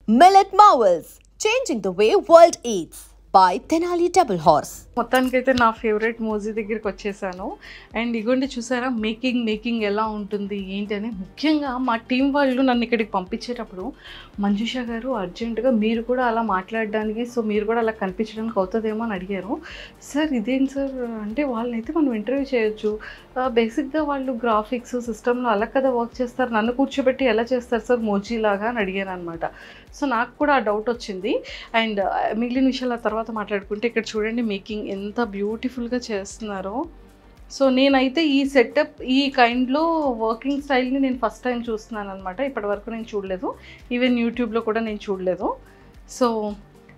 Millet Marvels, changing the way world eats by Tenali Double Horse. మొత్తానికైతే నా favourite movie దగ్గరికి వచ్చేసాను. And ఇగోండి చూసారా మేకింగ్ ఎలా ఉంటుంది ఏంటి అని. ముఖ్యంగా మా టీం వాళ్ళు నన్ను ఇక్కడికి పంపించేటప్పుడు మంజుష గారు అర్జెంటుగా మీరు కూడా అలా మాట్లాడడానికి, సో మీరు కూడా అలా కనిపించడానికి అవుతుందేమో అని అడిగారు. సార్ ఇదేంటి సార్ అంటే, వాళ్ళనైతే మనం ఇంటర్వ్యూ చేయొచ్చు, బేసిక్గా వాళ్ళు గ్రాఫిక్స్ సిస్టంలో అలా కదా వర్క్ చేస్తారు, నన్ను కూర్చోబెట్టి ఎలా చేస్తారు సార్ మోజీలాగా అని అడిగాను అనమాట. సో నాకు కూడా ఆ డౌట్ వచ్చింది. అండ్ మిగిలిన విషయాలు తర్వాత మాట్లాడుకుంటే, ఇక్కడ చూడండి మేకింగ్ ఎంత బ్యూటిఫుల్గా చేస్తున్నారో. సో నేనైతే ఈ సెటప్ ఈ కైండ్లో వర్కింగ్ స్టైల్ని నేను ఫస్ట్ టైం చూస్తున్నాను అనమాట. ఇప్పటివరకు నేను చూడలేదు, ఈవెన్ యూట్యూబ్లో కూడా నేను చూడలేదు. సో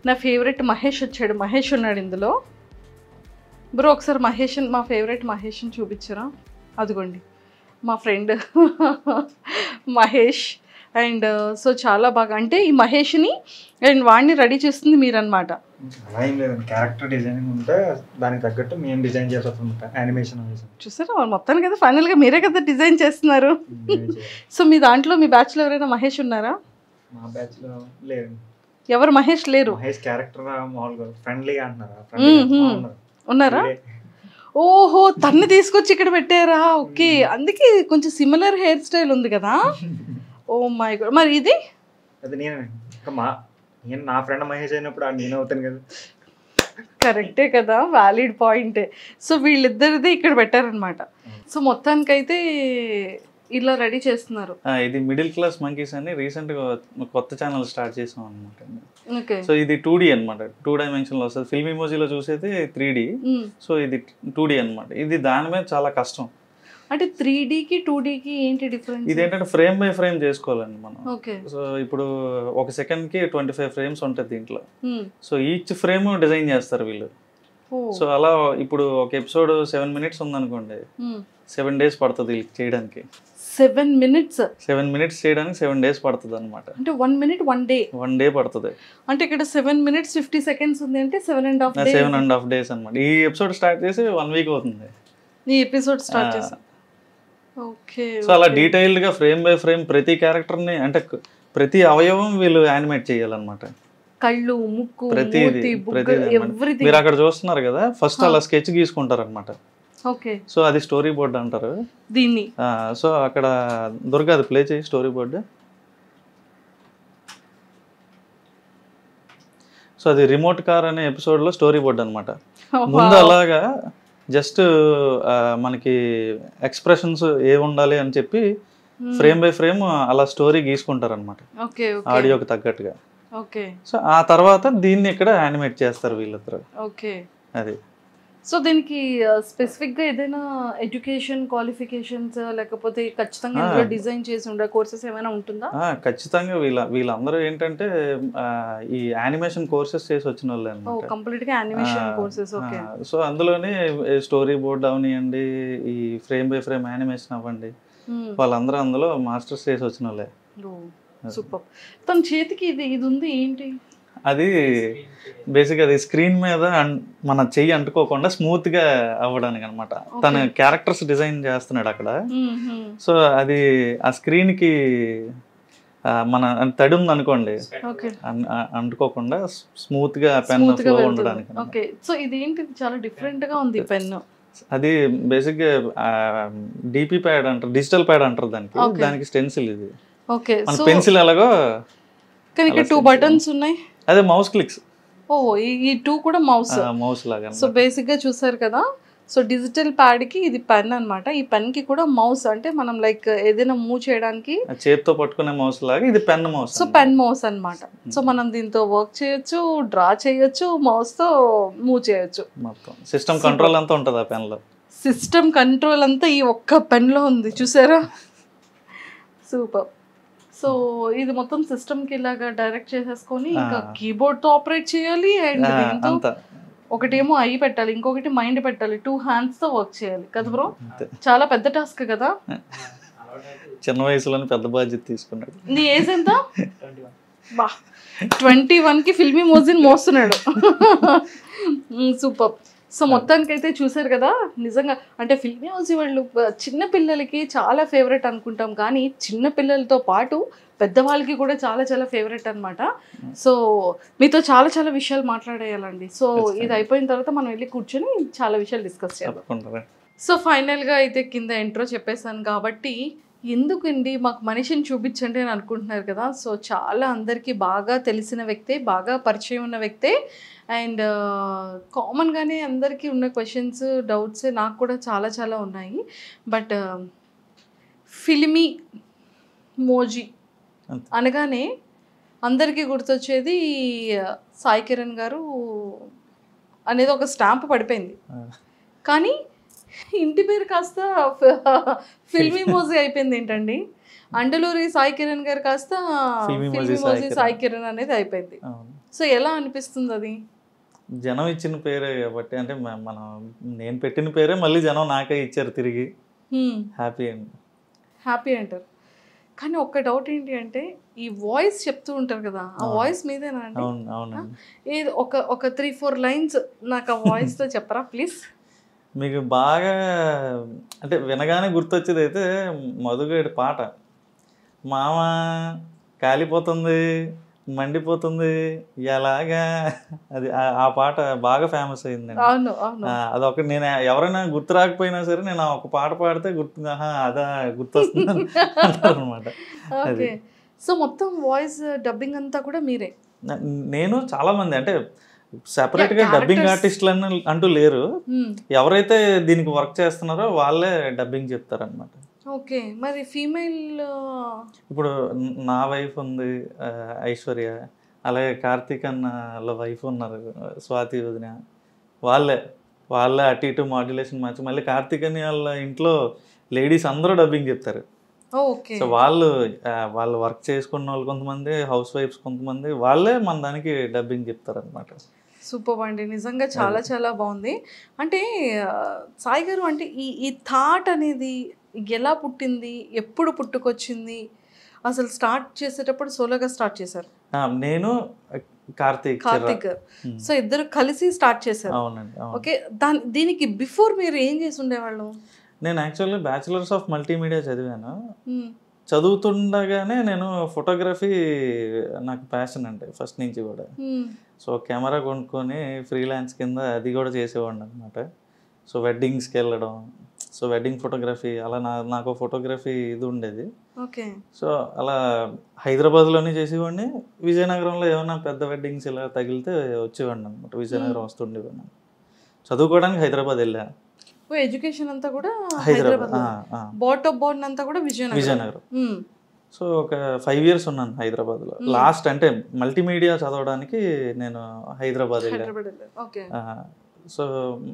నా ఫేవరెట్ మహేష్ వచ్చాడు, మహేష్ ఉన్నాడు ఇందులో. బ్రో ఒకసారి మా ఫేవరెట్ మహేష్ని చూపించరా? అదిగోండి మా ఫ్రెండ్ మహేష్. అండ్ సో చాలా బాగా, అంటే ఈ మహేష్ని అండ్ వాడిని రెడీ చేస్తుంది మీరన్నమాట. అలా ఏం లేదండి, క్యారెక్టర్ డిజైనింగ్ ఉంటే దానికి తగ్గట్టు మేము డిజైన్ చేస్తాం యానిమేషన్. చూసారా వాళ్ళు మొత్తానికి కదా ఫైనల్గా మీరే కదా డిజైన్ చేస్తున్నారు. సో మీ దాంట్లో మీ బ్యాచ్లో ఎవరైనా మహేష్ ఉన్నారా? మా బ్యాచ్లో లేదండి. ఎవరు మహేష్ లేరు? మహేష్ క్యారెక్టర్ మామూలుగా ఫ్రెండ్లీగా అంటున్నారా? ఉన్నారా? ఓహో తన్ని తీసుకొచ్చి ఇక్కడ పెట్టారా? ఓకే, అందుకే కొంచెం సిమిలర్ హెయిర్ స్టైల్ ఉంది కదా. ఓ మై గాడ్, మరి ఇది అది నేను నా ఫ్రెండ్ మహేష్ అయినప్పుడు నేను అవుతాను కదా. కరెక్టే కదా, వ్యాలిడ్ పాయింటే. సో వీళ్ళిద్దరిది ఇక్కడ పెట్టారనమాట. సో మొత్తానికైతే ఇలా రెడీ చేస్తున్నారు. ఇది మిడిల్ క్లాస్ మంకీస్ అని రీసెంట్ గా కొత్త ఛానల్ స్టార్ట్ చేసాం అనమాట. సో ఇది 2D అనమాట, 2 డైమెన్షన్ లో వస్తుంది. ఫిల్మ్ ఇమోజీలో చూసేది 3D, సో ఇది 2D అనమాట. ఇది దాని మీద చాలా కష్టం. అంటే 3Dకి 2Dకి ఏంటి డిఫరెన్స్? ఇది ఏంటంటే ఫ్రేమ్ బై ఫ్రేమ్ చేసుకోవాలండి మనం. ఓకే, సో ఇప్పుడు ఒక సెకండ్ కి 25 ఫ్రేమ్స్ ఉంటాయి దీంట్లో. సో ఈచ్ ఫ్రేమ్ డిజైన్ చేస్తారు వీళ్ళు. సో అలా ఇప్పుడు ఒక ఎపిసోడ్ 7 minutes ఉందనుకోండి, 7 days పడుతుంది వీళ్ళకి చేయడానికి. 7 minutes చేయడానికి 7 days పడుతుంది అనమాట. అంటే 1 minute 1 day 1 day పడుతుంది. అంటే ఇక్కడ 7 minutes 50 seconds ఉంది అంటే 7.5 days అనమాట. ఈ ఎపిసోడ్ స్టార్ట్ చేసి 1 week అవుతుంది. ఈ ఎపిసోడ్ స్టార్ట్ చేసి. ఓకే, సో అలా డీటెయిల్డ్ గా ఫ్రేమ్ బై ఫ్రేమ్ ప్రతి క్యారెక్టర్ ని, అంటే ప్రతి అవయవం వీళ్ళు యానిమేట్ చేయాలన్నమాట. కళ్ళు, ముక్కు, ప్రతిదీ మీరు అక్కడ చూస్తున్నారు కదా, ఫస్ట్ అలా స్కెచ్ గీసుకుంటారు అనమాట. ఓకే, సో అది స్టోరీ బోర్డ్ అంటారు దీన్ని. సో అక్కడ దొరకదు, ప్లే చేయి స్టోరీ బోర్డు. సో అది రిమోట్ కార్ అనే ఎపిసోడ్ లో స్టోరీ బోర్డ్ అనమాట. ముందు అలాగా జస్ట్ మనకి ఎక్స్ప్రెషన్స్ ఏ ఉండాలి అని చెప్పి ఫ్రేమ్ బై ఫ్రేమ్ అలా స్టోరీ గీసుకుంటారు అనమాట, ఆడియోకి తగ్గట్టుగా. సో ఆ తర్వాత దీన్ని ఇక్కడ యానిమేట్ చేస్తారు వీళ్ళిద్దరు. ఓకే, అది. సో దీనికి స్పెసిఫిక్ గా ఏదైనా ఎడ్యుకేషన్ క్వాలిఫికేషన్స్ లేకపోతే ఖచ్చితంగా ఇందులో డిజైన్ చేసి ఉండే కోర్సెస్ ఏమైనా ఉంటుందా? ఖచ్చితంగా వీళ్ళందరూ ఏంటంటే ఈ యానిమేషన్ కోర్సెస్ చేసి వచ్చిన వాళ్ళే అన్నమాట. కంప్లీట్ గా యానిమేషన్ కోర్సెస్. ఓకే, సో అందులోనే స్టోరీ బోర్డ్ అవనివ్వండి, ఈ ఫ్రేమ్ బై ఫ్రేమ్ యానిమేషన్ అవ్వండి, వాళ్ళందరూ అందులో మాస్టర్స్ చేసి వచ్చిన వాళ్ళే. సూపర్. తన చేతికి ఇది ఉంది ఏంటి? అది బేసిక్ అది స్క్రీన్ మీద మన చెయ్యి అంటుకోకుండా స్మూత్ గా అవ్వడానికి అనమాట. తన క్యారెక్టర్స్ డిజైన్ చేస్తున్నాడు అక్కడ. సో అది ఆ స్క్రీన్ కి మన తడి ఉంది అనుకోండి, అంటుకోకుండా స్మూత్ గా పెన్ ఫ్లో ఉండడానికి. ఓకే, సో ఇది ఏంటి చాలా డిఫరెంట్ గా ఉంది పెన్. అది బేసిక్ గా డిపి ప్యాడ్ అంటారు, డిజిటల్ ప్యాడ్ అంటారు దానికి. దానికి స్టెన్సిల్ ఇది. ఓకే, మన పెన్సిల్ ఎలాగో కానీ ఇక్కడ 2 buttons ఉన్నాయి. అదే మౌస్ క్లిక్స్. ఓ ఈ 2 కూడా మౌస్ లాగా. సో బేసిక్ గా చూసారు కదా, సో డిజిటల్ ప్యాడ్ కి ఇది పెన్ అన్నమాట. ఈ పెన్ కి కూడా మౌస్, అంటే మనం లైక్ ఏదైనా మూవ్ చేయడానికి చేతితో పట్టుకునే మౌస్ లాగా ఇది pen mouse. So pen mouse అన్నమాట. సో మనం దీంతో వర్క్ చేయొచ్చు, డ్రా చేయొచ్చు, మౌస్ తో మూవ్ చేయొచ్చు. మొత్తం సిస్టమ్ కంట్రోల్ అంతా ఉంటుంది ఆ పెన్ లో. సిస్టమ్ కంట్రోల్ అంతా ఈ ఒక్క పెన్ లో ఉంది, చూసారా? సూపర్. సో ఇది మొత్తం సిస్టమ్ కి ఇలాగా డైరెక్ట్ చేసేసుకొని ఇంకా కీబోర్డ్ తో ఆపరేట్ చేయాలి. అండ్ ఒకటేమో ఐ పెట్టాలి, ఇంకొకటి మైండ్ పెట్టాలి. 2 hands తో వర్క్ చేయాలి కదా బ్రో? చాలా పెద్ద టాస్క్ కదా. చిన్న వయసులోనే పెద్ద బాధ్యత తీసుకున్నాడు. నీ ఏజ్ ఎంత? 21 కి ఫిల్మీ మోజిన్ మోస్తున్నాడు. సూపర్. సో మొత్తానికైతే చూసారు కదా, నిజంగా అంటే ఫిల్మీ హౌస్ వాళ్ళు చిన్న పిల్లలకి చాలా ఫేవరెట్ అనుకుంటాం, కానీ చిన్న పిల్లలతో పాటు పెద్దవాళ్ళకి కూడా చాలా చాలా ఫేవరెట్ అనమాట. సో మీతో చాలా చాలా విషయాలు మాట్లాడేయాలండి. సో ఇది అయిపోయిన తర్వాత మనం వెళ్ళి కూర్చొని చాలా విషయాలు డిస్కస్ చేయాలి. సో ఫైనల్గా అయితే కింద ఇంట్రో చెప్పేశాను కాబట్టి ఎందుకండి మాకు మనిషిని చూపించండి అని అనుకుంటున్నారు కదా. సో చాలా అందరికీ బాగా తెలిసిన వ్యక్తే, బాగా పరిచయం ఉన్న వ్యక్తే. అండ్ కామన్గానే అందరికీ ఉన్న క్వశ్చన్స్, డౌట్స్ నాకు కూడా చాలా చాలా ఉన్నాయి. బట్ ఫిల్మీ మోజీ అనగానే అందరికీ గుర్తొచ్చేది సాయి కిరణ్ గారు అనేది ఒక స్టాంప్ పడిపోయింది. కానీ ఇంటి పేరు కాస్త ఫిల్మీ మోజీ అయిపోయింది ఏంటండి. అండలూరి సాయి కిరణ్ గారు కాస్త ఫిల్మీ మోజీ సాయి కిరణ్ అనేది అయిపోయింది. సో ఎలా అనిపిస్తుంది అది? జనం ఇచ్చిన పేరే కాబట్టి, అంటే మనం నేను పెట్టిన పేరే మళ్ళీ జనం నాకే ఇచ్చారు తిరిగి. హ్యాపీ అంటారు. కానీ ఒక్క డౌట్ ఏంటి అంటే ఈ వాయిస్ చెప్తూ ఉంటారు కదా, ఆ వాయిస్ మీదేనా అండి? ఏది ఒక 3-4 లైన్స్ నాకు ఆ వాయిస్తో చెప్పరా ప్లీజ్? మీకు బాగా అంటే వినగానే గుర్తొచ్చేది అయితే మధుగడి పాట, మామ కాలిపోతుంది మండిపోతుంది ఎలాగా, అది ఆ పాట బాగా ఫేమస్ అయిందండి. అదొక నేను ఎవరైనా గుర్తు రాకపోయినా సరే నేను ఒక పాట పాడితే గుర్తు అదా గుర్తొస్తుంది అనమాట. అది సో మొత్తం వాయిస్ డబ్బింగ్ అంతా కూడా మీరే? నేను చాలా మంది అంటే సెపరేట్ గా డబ్బింగ్ ఆర్టిస్టులు అంటూ లేరు. ఎవరైతే దీనికి వర్క్ చేస్తున్నారో వాళ్ళే డబ్బింగ్ చెప్తారనమాట. ఓకే. మరి ఫీమేల్ ఇప్పుడు నా వైఫ్ ఉంది ఐశ్వర్య, అలాగే కార్తీక్ అన్న వైఫ్ ఉన్నారు స్వాతి వదిన, వాళ్ళే అటు ఇటు మాడ్యులేషన్ మార్చి మళ్ళీ కార్తీక్ అని వాళ్ళ ఇంట్లో లేడీస్ అందరూ డబ్బింగ్ చెప్తారు. సో వాళ్ళు వర్క్ చేసుకున్న వాళ్ళు కొంతమంది, హౌస్ వైఫ్స్ కొంతమంది, వాళ్ళే మన దానికి డబ్బింగ్ చెప్తారు అనమాట. సూపర్ అండి, నిజంగా చాలా చాలా బాగుంది. అంటే సాయి గారు అంటే ఈ థాట్ అనేది ఎలా పుట్టింది, ఎప్పుడు పుట్టుకొచ్చింది? అసలు స్టార్ట్ చేసేటప్పుడు సోలోగా స్టార్ట్ చేశారు? నేను కార్తీక్. సో ఇద్దరు కలిసి స్టార్ట్ చేశారు. ఓకే. దీనికి బిఫోర్ మీరు ఏం చేసి ఉండేవాళ్ళు? నేను యాక్చువల్లీ బ్యాచిలర్స్ ఆఫ్ మల్టీమీడియా చదివాను. చదువుతుండగానే నేను ఫోటోగ్రఫీ నాకు ప్యాషన్ అంటే ఫస్ట్ నుంచి కూడా. సో కెమెరా కొనుక్కొని ఫ్రీలాన్స్ కింద అది కూడా చేసేవాడిని అనమాట. సో వెడ్డింగ్స్కి వెళ్ళడం, సో వెడ్డింగ్ ఫోటోగ్రఫీ అలా నాకు ఫోటోగ్రఫీ ఇది ఉండేది. సో అలా హైదరాబాద్లోనే చేసేవాడిని. విజయనగరంలో ఏమైనా పెద్ద వెడ్డింగ్స్ ఇలా తగిలితే వచ్చేవాడిని అనమాట. విజయనగరం వస్తుండేవాడిని. చదువుకోవడానికి హైదరాబాద్ వెళ్ళాను. ఎడ్యుకేషన్ అంతా కూడా హైదరాబాద్, బోర్న్ అంతా కూడా విజయనగరం. సో ఒక 5 years ఉన్నాను హైదరాబాద్లో. లాస్ట్ అంటే మల్టీమీడియా చదవడానికి నేను హైదరాబాద్ వెళ్ళాను. సో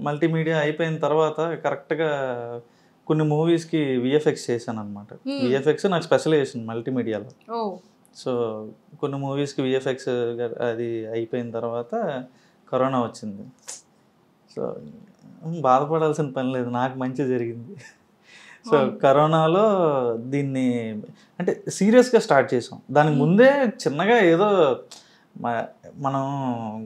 మల్టీమీడియా అయిపోయిన తర్వాత కరెక్ట్గా కొన్ని మూవీస్కి విఎఫ్ఎక్స్ చేశాను అనమాట. విఎఫ్ఎక్స్ నాకు స్పెషలైజేషన్ మల్టీమీడియాలో. సో కొన్ని మూవీస్కి విఎఫ్ఎక్స్ అది అయిపోయిన తర్వాత కరోనా వచ్చింది. సో బాధపడాల్సిన పని లేదు, నాకు మంచి జరిగింది. సో కరోనాలో దీన్ని అంటే సీరియస్గా స్టార్ట్ చేసాం. దానికి ముందే చిన్నగా ఏదో మనం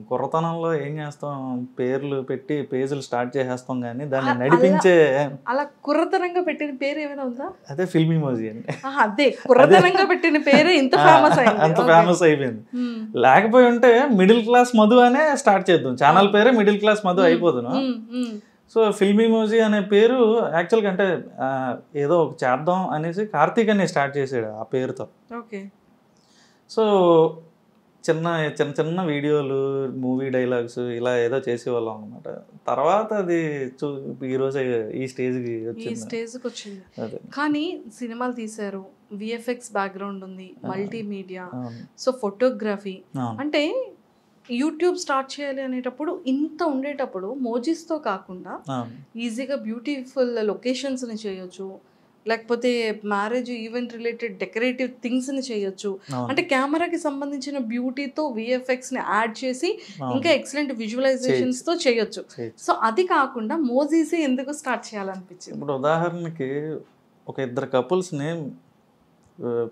కుర్రతనంలో ఏం చేస్తాం, పేర్లు పెట్టి పేజీలు స్టార్ట్ చేసేస్తాం, కానీ దాన్ని నడిపించే అలా కుర్రతనంగా పెట్టిన పేరు ఏమైనా ఉందా? అదే ఫిల్మీ మోజీ అండి. అదే కుర్రతనంగా పెట్టిన పేరు ఇంత ఫేమస్ అయిపోయింది. లేకపోయి ఉంటే మిడిల్ క్లాస్ మధు అనే స్టార్ట్ చేద్దాం, ఛానల్ పేరే మిడిల్ క్లాస్ మధు అయిపోతున్నా. సో ఫిల్మీ మోజీ అనే పేరు యాక్చువల్గా అంటే ఏదో ఒక చేద్దాం అనేసి కార్తీక్ అని స్టార్ట్ చేసాడు ఆ పేరుతో. సో చిన్న చిన్న చిన్న వీడియోలు, మూవీ డైలాగ్స్ ఇలా ఏదో చేసేవాళ్ళం అనమాట. తర్వాత అది ఈరోజు ఈ స్టేజ్కి వచ్చింది. కానీ సినిమాలు తీశారు, విఎఫ్ఎక్స్ బ్యాక్గ్రౌండ్ ఉంది, మల్టీమీడియా, సో ఫోటోగ్రఫీ. అంటే యూట్యూబ్ స్టార్ట్ చేయాలి అనేటప్పుడు ఇంత ఉండేటప్పుడు మోజీస్తో కాకుండా ఈజీగా బ్యూటిఫుల్ లొకేషన్స్ని చేయొచ్చు, లేకపోతే మ్యారేజ్ ఈవెంట్ రిలేటెడ్ డెకరేటివ్ థింగ్స్ని చేయొచ్చు. అంటే కెమెరాకి సంబంధించిన బ్యూటీతో విఎఫ్ఎక్స్ని యాడ్ చేసి ఇంకా ఎక్సలెంట్ విజువలైజేషన్స్తో చేయొచ్చు. సో అది కాకుండా మోజీసే ఎందుకు స్టార్ట్ చేయాలనిపించింది? ఇప్పుడు ఉదాహరణకి ఒక 2 couples-ని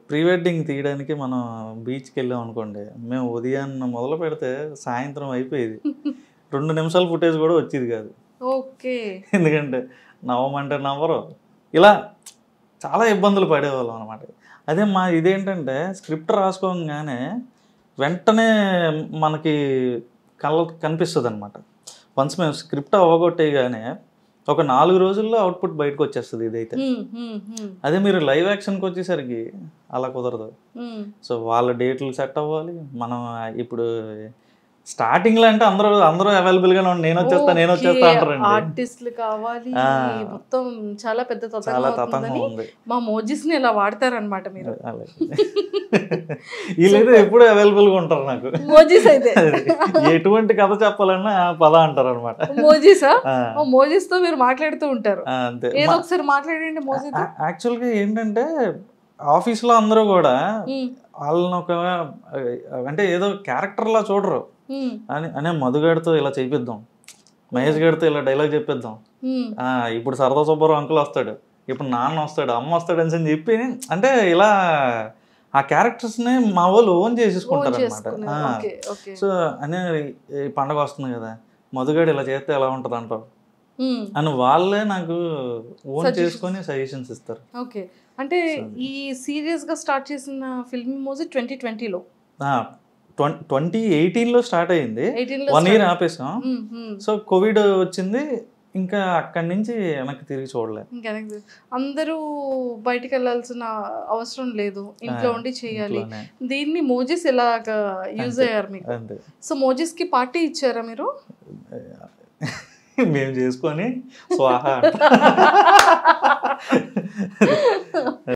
ప్రీ వెడ్డింగ్ తీయడానికి మనం బీచ్కి వెళ్ళాం అనుకోండి, మేము ఉదయాన్న మొదలు పెడితే సాయంత్రం అయిపోయేది. 2 నిమిషాల ఫుటేజ్ కూడా వచ్చేది కాదు. ఓకే. ఎందుకంటే నవ్వమంటే నవ్వరు, ఇలా చాలా ఇబ్బందులు పడేవాళ్ళం అనమాట. అదే ఇదేంటంటే స్క్రిప్ట్ రాసుకోగానే వెంటనే మనకి కనిపిస్తుంది అనమాట. వన్స్ మేము స్క్రిప్ట్ అవ్వగొట్టేగానే ఒక 4 రోజుల్లో అవుట్పుట్ బయటకు వచ్చేస్తుంది ఇదైతే. అదే మీరు లైవ్ యాక్షన్కి వచ్చేసరికి అలా కుదరదు. సో వాళ్ళ డేట్లు సెట్ అవ్వాలి. మనం ఇప్పుడు స్టార్టింగ్ లో అంటే అందరూ అవైలబుల్ గా నేను వచ్చేస్తా అంటారండి. ఆర్టిస్టులు కావాలి, మొత్తం చాలా పెద్ద తతంగం ఉంది. మా మోజిస్ ని ఇలా వాడతారనమాట మీరు. వీళ్ళైతే ఎప్పుడు అవైలబుల్ గా ఉంటారు నాకు. మోజిస్ అయితే ఎటువంటి కథ చెప్పాలన్నా పద అంటారు అనమాట. మోజిస్ తో మీరు మాట్లాడుతూ ఉంటారు. అంతే. ఏదో ఒకసారి మాట్లాడండి మోజిస్. యాక్చువల్ గా ఏంటంటే ఆఫీస్ లో అందరూ కూడా వాళ్ళని ఒక అంటే ఏదో క్యారెక్టర్ లా చూడరు. అనే మధుగాడితో ఇలా చేపిద్దాం, మహేష్ గారితో ఇలా డైలాగ్ చెప్పిద్దాం, ఇప్పుడు సరదా సుబ్బారావు అంకుల్ వస్తాడు, ఇప్పుడు నాన్న వస్తాడు, అమ్మ వస్తాడు అని చెప్పి అంటే ఇలా ఆ క్యారెక్టర్స్ ని మా వాళ్ళు ఓన్ చేసేసుకుంటారు అనమాట. సో అనే ఈ పండగ వస్తుంది కదా, మధుగాడు ఇలా చేస్తే ఎలా ఉంటది అంటారు అని వాళ్ళే నాకు ఓన్ చేసుకొని సజెషన్స్ ఇస్తారు. ఓకే, అంటే ఈ సీరియస్ గా స్టార్ట్ చేసిన ఫిల్మ్ మోజీ 2020లో 2018లో స్టార్ట్ అయ్యింది. 1 year ఆపేసాం. సో కోవిడ్ వచ్చింది, ఇంకా అక్కడి నుంచి వెనక్కి తిరిగి చూడలేదు. అందరూ బయటికి వెళ్ళాల్సిన అవసరం లేదు, ఇంట్లో ఉండి చేయాలి. దీన్ని మోజిస్ ఎలాగా యూజ్ అయ్యారు మీకు? సో మోజిస్ కి పార్టీ ఇచ్చారా మీరు? మేము చేసుకొని స్వాహా